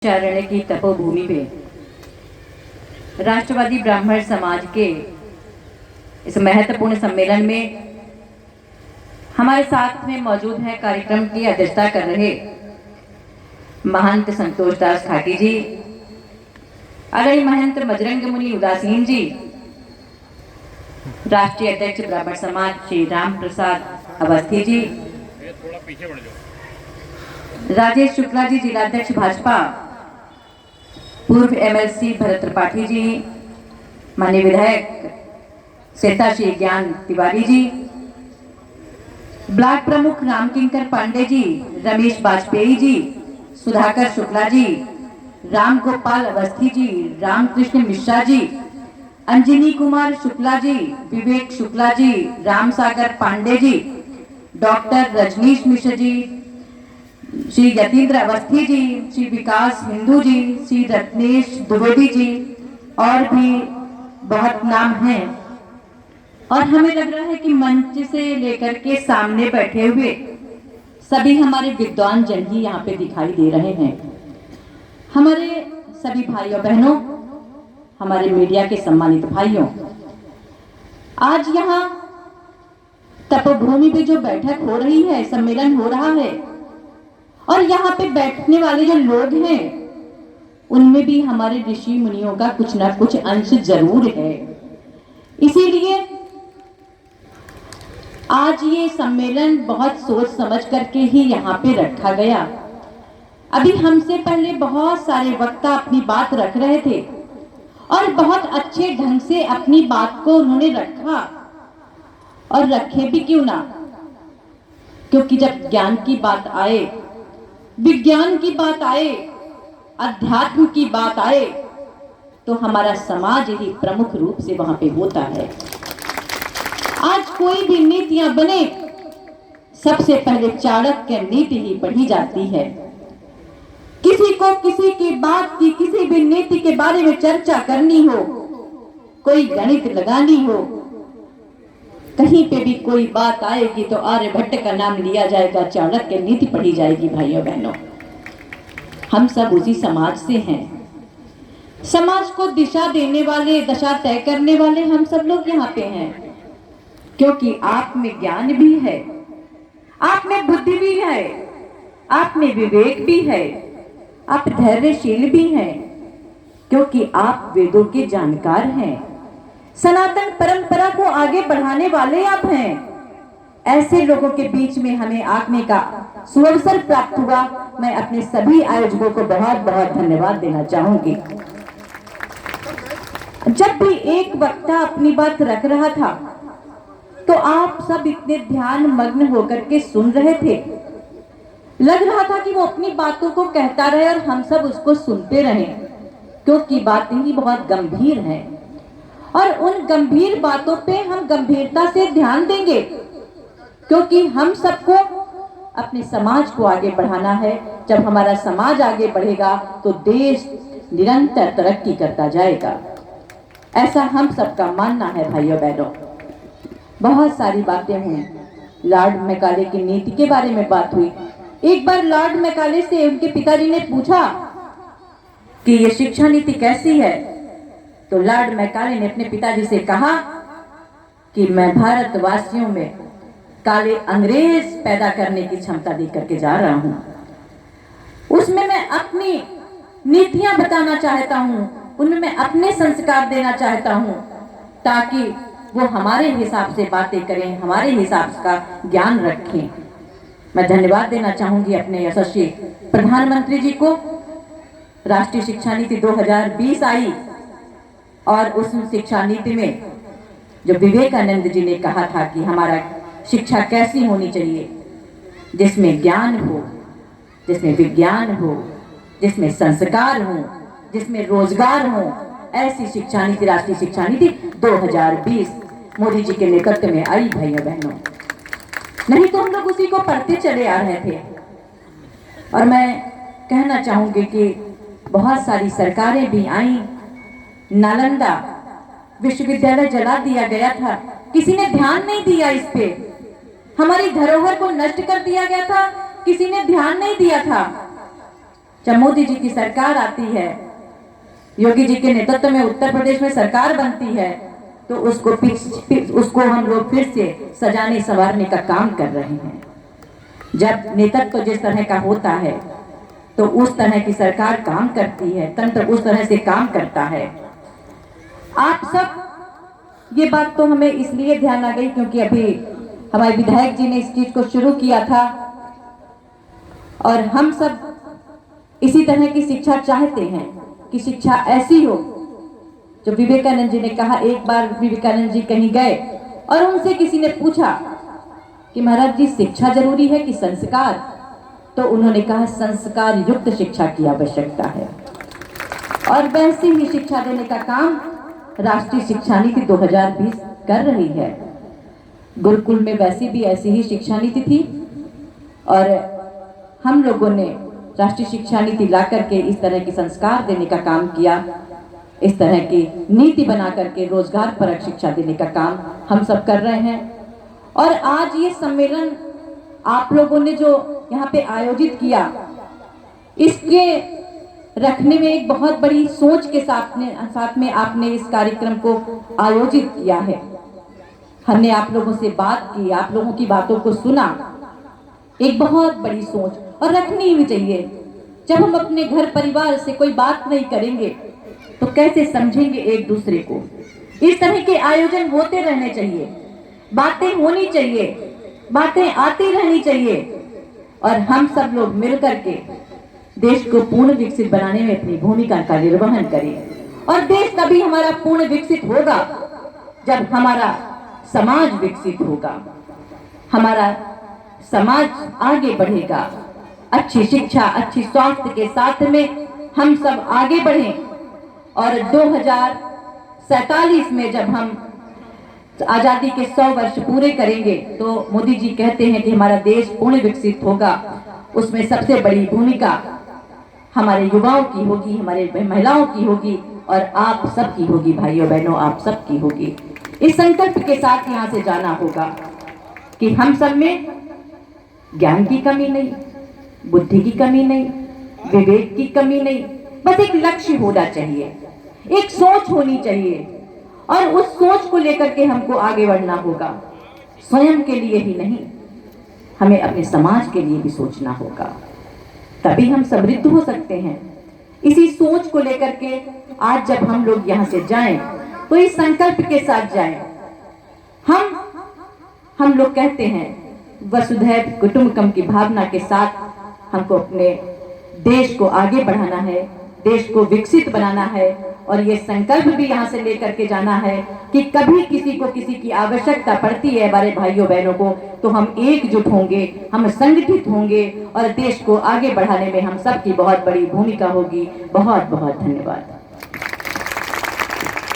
चारण्य की तपोभूमि पे राष्ट्रवादी ब्राह्मण समाज के इस महत्वपूर्ण सम्मेलन में हमारे साथ में मौजूद है कार्यक्रम की अध्यक्षता कर रहे महंत संतोष दास खाटी जी, आदरणीय महंत बजरंग मुनि उदासीन जी, राष्ट्रीय अध्यक्ष ब्राह्मण समाज श्री राम प्रसाद अवस्थी जी, राजेश शुक्ला जी जिलाध्यक्ष भाजपा, पूर्व एमएलसी भरत त्रिपाठी जी, माननीय विधायक सेता श्री ज्ञान तिवारी जी, ब्लॉक प्रमुख रामकिंकर पांडे जी, रमेश वाजपेयी जी, सुधाकर शुक्ला जी, राम गोपाल अवस्थी जी, रामकृष्ण मिश्रा जी, अंजनी कुमार शुक्ला जी, विवेक शुक्ला जी, राम सागर पांडे जी, डॉक्टर रजनीश मिश्रा जी, श्री यतीन्द्र अवस्थी जी, श्री विकास हिंदू जी, श्री रत्नेश द्विवेदी जी और भी बहुत नाम हैं। और हमें लग रहा है कि मंच से लेकर के सामने बैठे हुए सभी हमारे विद्वान जन ही यहाँ पे दिखाई दे रहे हैं। हमारे सभी भाइयों बहनों, हमारे मीडिया के सम्मानित भाइयों, आज यहाँ तपोभूमि पे जो बैठक हो रही है, सम्मेलन हो रहा है, और यहाँ पे बैठने वाले जो लोग हैं उनमें भी हमारे ऋषि मुनियों का कुछ ना कुछ अंश जरूर है। इसीलिए आज ये सम्मेलन बहुत सोच समझ करके ही यहाँ पे रखा गया। अभी हमसे पहले बहुत सारे वक्ता अपनी बात रख रहे थे और बहुत अच्छे ढंग से अपनी बात को उन्होंने रखा, और रखे भी क्यों ना, क्योंकि जब ज्ञान की बात आए, विज्ञान की बात आए, अध्यात्म की बात आए, तो हमारा समाज ही प्रमुख रूप से वहां पे होता है। आज कोई भी नीतियां बने, सबसे पहले चाणक्य नीति ही पढ़ी जाती है। किसी को किसी की बात की, किसी भी नीति के बारे में चर्चा करनी हो, कोई गणित लगानी हो, कहीं पे भी कोई बात आएगी तो आर्यभट्ट का नाम लिया जाएगा, चाणक्य नीति पढ़ी जाएगी। भाइयों बहनों, हम सब उसी समाज से हैं। समाज को दिशा देने वाले, दशा तय करने वाले हम सब लोग यहाँ पे हैं, क्योंकि आप में ज्ञान भी है, आप में बुद्धि भी है, आप में विवेक भी है, आप धैर्यशील भी हैं, क्योंकि आप वेदों के जानकार हैं, सनातन परंपरा को आगे बढ़ाने वाले आप हैं। ऐसे लोगों के बीच में हमें आने का सुअवसर प्राप्त हुआ। मैं अपने सभी आयोजकों को बहुत बहुत धन्यवाद देना चाहूंगी। जब भी एक वक्ता अपनी बात रख रहा था तो आप सब इतने ध्यान मग्न होकर के सुन रहे थे, लग रहा था कि वो अपनी बातों को कहता रहे और हम सब उसको सुनते रहे, क्योंकि बातें ही बहुत गंभीर हैं और उन गंभीर बातों पे हम गंभीरता से ध्यान देंगे, क्योंकि हम सबको अपने समाज को आगे बढ़ाना है। जब हमारा समाज आगे बढ़ेगा तो देश निरंतर तरक्की करता जाएगा, ऐसा हम सबका मानना है। भाइयों बहनों, बहुत सारी बातें हुई, लॉर्ड मैकाले की नीति के बारे में बात हुई। एक बार लॉर्ड मैकाले से उनके पिताजी ने पूछा कि ये शिक्षा नीति कैसी है, तो लॉर्ड मैकाले ने अपने पिताजी से कहा कि मैं भारतवासियों में काले अंग्रेज पैदा करने की क्षमता दे करके जा रहा हूं, उसमें मैं अपनी नीतियां बताना चाहता हूं, उनमें मैं अपने संस्कार देना चाहता हूं, ताकि वो हमारे हिसाब से बातें करें, हमारे हिसाब का ज्ञान रखें। मैं धन्यवाद देना चाहूंगी अपने यशस्वी प्रधानमंत्री जी को। राष्ट्रीय शिक्षा नीति 2020 आई और उस शिक्षा नीति में जो विवेकानंद जी ने कहा था कि हमारा शिक्षा कैसी होनी चाहिए, जिसमें ज्ञान हो, जिसमें विज्ञान हो, जिसमें संस्कार हो, जिसमें रोजगार हो, ऐसी शिक्षा नीति, राष्ट्रीय शिक्षा नीति 2020 मोदी जी के नेतृत्व में आई। भाइयों बहनों, नहीं तो हम लोग उसी को पढ़ते चले आ रहे थे। और मैं कहना चाहूंगी कि बहुत सारी सरकारें भी आई, नालंदा विश्वविद्यालय जला दिया गया था, किसी ने ध्यान नहीं दिया इस पे। हमारी धरोहर को नष्ट कर दिया गया था, किसी ने ध्यान नहीं दिया था। जब मोदी जी की सरकार आती है, योगी जी के नेतृत्व में उत्तर प्रदेश में सरकार बनती है, तो उसको हम लोग फिर से सजाने संवारने का काम कर रहे हैं। जब नेतृत्व जिस तरह का होता है तो उस तरह की सरकार काम करती है, तंत्र उस तरह से काम करता है। आप सब, ये बात तो हमें इसलिए ध्यान आ गई क्योंकि अभी हमारे विधायक जी ने इस चीज को शुरू किया था और हम सब इसी तरह की शिक्षा चाहते हैं कि शिक्षा ऐसी हो जो विवेकानंद जी ने कहा। एक बार विवेकानंद जी कहीं गए और उनसे किसी ने पूछा कि महाराज जी शिक्षा जरूरी है कि संस्कार, तो उन्होंने कहा संस्कार युक्त शिक्षा की आवश्यकता है। और वैसे ही शिक्षा देने का काम राष्ट्रीय शिक्षा नीति 2020 कर रही है। गुरुकुल में वैसी भी ऐसी ही शिक्षा नीति थी और हम लोगों ने राष्ट्रीय शिक्षा नीति ला करके इस तरह के संस्कार देने का काम किया, इस तरह की नीति बना करके रोजगार परक शिक्षा देने का काम हम सब कर रहे हैं। और आज ये सम्मेलन आप लोगों ने जो यहाँ पे आयोजित किया, इसके रखने में एक बहुत बड़ी सोच के साथ में आपने इस कार्यक्रम को आयोजित किया है। हमने आप लोगों से बात की, आप लोगों की बातों को सुना, एक बहुत बड़ी सोच, और रखनी भी चाहिए। जब हम अपने घर परिवार से कोई बात नहीं करेंगे तो कैसे समझेंगे एक दूसरे को। इस तरह के आयोजन होते रहने चाहिए, बातें होनी चाहिए, बातें आती रहनी चाहिए और हम सब लोग मिलकर के देश को पूर्ण विकसित बनाने में अपनी भूमिका का निर्वहन करें। और देश तभी हमारा पूर्ण विकसित होगा जब हमारा समाज विकसित होगा, हमारा समाज आगे बढ़ेगा। अच्छी शिक्षा, अच्छी स्वास्थ्य के साथ में हम सब आगे बढ़ें और 2047 में जब हम आजादी के 100 वर्ष पूरे करेंगे तो मोदी जी कहते हैं कि हमारा देश पूर्ण विकसित होगा। उसमें सबसे बड़ी भूमिका हमारे युवाओं की होगी, हमारे महिलाओं की होगी और आप सबकी होगी, भाइयों बहनों, आप सबकी होगी। इस संकल्प के साथ यहाँ से जाना होगा कि हम सब में ज्ञान की कमी नहीं, बुद्धि की कमी नहीं, विवेक की कमी नहीं, बस एक लक्ष्य होना चाहिए, एक सोच होनी चाहिए और उस सोच को लेकर के हमको आगे बढ़ना होगा। स्वयं के लिए ही नहीं, हमें अपने समाज के लिए भी सोचना होगा, तभी हम समृद्ध हो सकते हैं। इसी सोच को लेकर के आज जब हम लोग यहाँ से जाएं तो इस संकल्प के साथ जाएं। हम लोग कहते हैं वसुधैव कुटुंबकम की भावना के साथ हमको अपने देश को आगे बढ़ाना है, देश को विकसित बनाना है और ये संकल्प भी यहाँ से लेकर के जाना है कि कभी किसी को किसी की आवश्यकता पड़ती है हमारे भाइयों बहनों को तो हम एकजुट होंगे, हम संगठित होंगे और देश को आगे बढ़ाने में हम सबकी बहुत बड़ी भूमिका होगी। बहुत बहुत धन्यवाद।